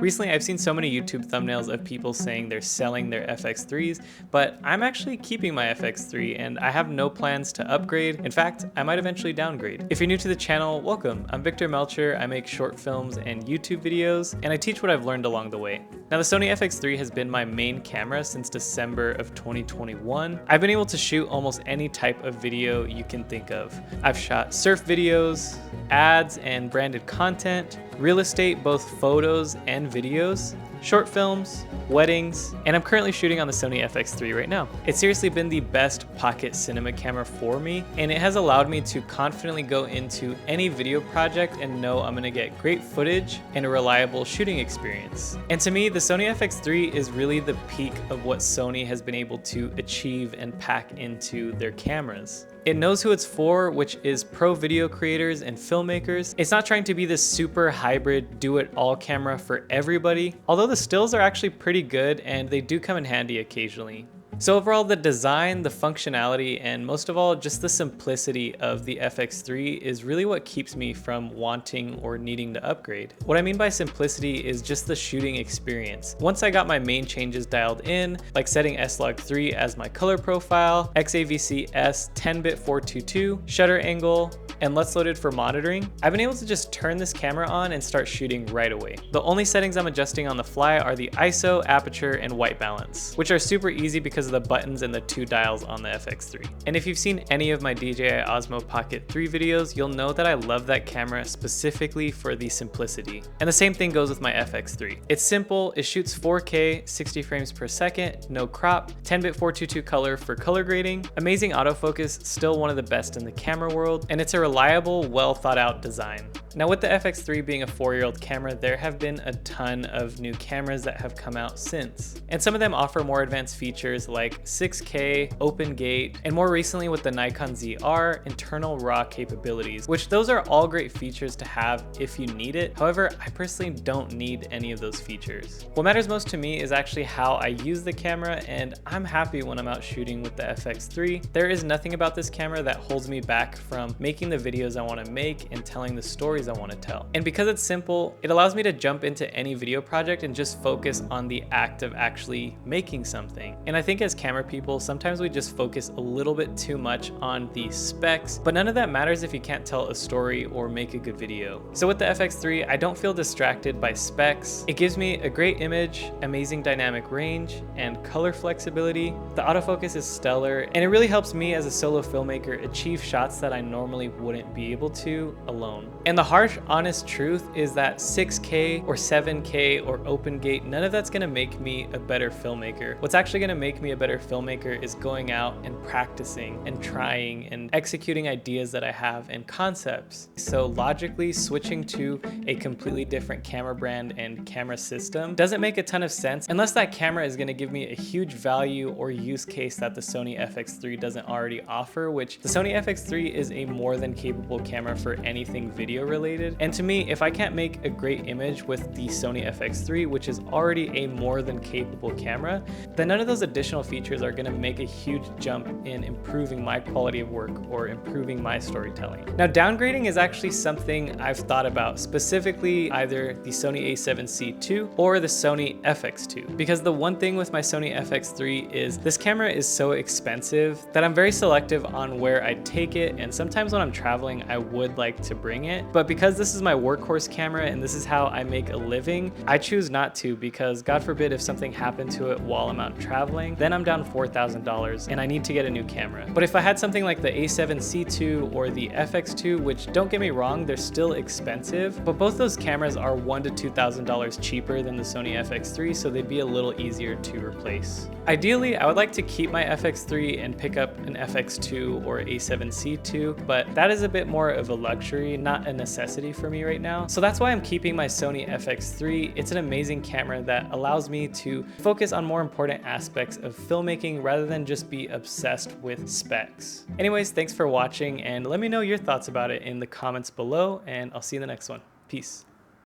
Recently, I've seen so many YouTube thumbnails of people saying they're selling their FX3s, but I'm actually keeping my FX3 and I have no plans to upgrade. In fact, I might eventually downgrade. If you're new to the channel, welcome. I'm Victor Melcher. I make short films and YouTube videos, and I teach what I've learned along the way. Now, the Sony FX3 has been my main camera since December of 2021. I've been able to shoot almost any type of video you can think of. I've shot surf videos, ads and branded content, real estate, both photos and videos, short films, weddings, and I'm currently shooting on the Sony FX3 right now. It's seriously been the best pocket cinema camera for me, and it has allowed me to confidently go into any video project and know I'm gonna get great footage and a reliable shooting experience. And to me, the Sony FX3 is really the peak of what Sony has been able to achieve and pack into their cameras. It knows who it's for, which is pro video creators and filmmakers. It's not trying to be this super hybrid do-it-all camera for everybody, although the stills are actually pretty good and they do come in handy occasionally. So overall, the design, the functionality, and most of all, just the simplicity of the FX3 is really what keeps me from wanting or needing to upgrade. What I mean by simplicity is just the shooting experience. Once I got my main changes dialed in, like setting S-Log3 as my color profile, XAVC S 10-bit 422, shutter angle, and Let's Loaded for monitoring, I've been able to just turn this camera on and start shooting right away. The only settings I'm adjusting on the fly are the ISO, aperture, and white balance, which are super easy because of the buttons and the two dials on the FX3. And if you've seen any of my DJI Osmo Pocket 3 videos, you'll know that I love that camera specifically for the simplicity. And the same thing goes with my FX3. It's simple, it shoots 4K, 60 frames per second, no crop, 10-bit 422 color for color grading, amazing autofocus, still one of the best in the camera world, and it's a reliable, well thought out design. Now, with the FX3 being a 4-year-old camera, there have been a ton of new cameras that have come out since. And some of them offer more advanced features like 6K, open gate, and more recently with the Nikon ZR, internal RAW capabilities, which those are all great features to have if you need it. However, I personally don't need any of those features. What matters most to me is actually how I use the camera, and I'm happy when I'm out shooting with the FX3. There is nothing about this camera that holds me back from making the videos I want to make and telling the stories I want to tell. And because it's simple, it allows me to jump into any video project and just focus on the act of actually making something. And I think as camera people, sometimes we just focus a little bit too much on the specs, but none of that matters if you can't tell a story or make a good video. So with the FX3, I don't feel distracted by specs. It gives me a great image, amazing dynamic range, and color flexibility. The autofocus is stellar, and it really helps me as a solo filmmaker achieve shots that I normally wouldn't be able to alone. And the harsh, honest truth is that 6K or 7K or open gate, none of that's gonna make me a better filmmaker. What's actually gonna make me a better filmmaker is going out and practicing and trying and executing ideas that I have and concepts. So logically, switching to a completely different camera brand and camera system doesn't make a ton of sense unless that camera is gonna give me a huge value or use case that the Sony FX3 doesn't already offer, which the Sony FX3 is a more than capable camera for anything video related. And to me, if I can't make a great image with the Sony FX3, which is already a more than capable camera, then none of those additional features are gonna make a huge jump in improving my quality of work or improving my storytelling. Now, downgrading is actually something I've thought about, specifically either the Sony A7C II or the Sony FX2. Because the one thing with my Sony FX3 is this camera is so expensive that I'm very selective on where I take it, and sometimes when I'm traveling, I would like to bring it. But because this is my workhorse camera and this is how I make a living, I choose not to, because God forbid if something happened to it while I'm out traveling, then I'm down $4,000 and I need to get a new camera. But if I had something like the A7C II or the FX2, which don't get me wrong, they're still expensive, but both those cameras are $1,000 to $2,000 cheaper than the Sony FX3, so they'd be a little easier to replace. Ideally, I would like to keep my FX3 and pick up an FX2 or A7C II, but that is a bit more of a luxury, not a necessity for me right now. So that's why I'm keeping my Sony FX3. It's an amazing camera that allows me to focus on more important aspects of filmmaking rather than just be obsessed with specs. Anyways, thanks for watching, and let me know your thoughts about it in the comments below, and I'll see you in the next one. Peace.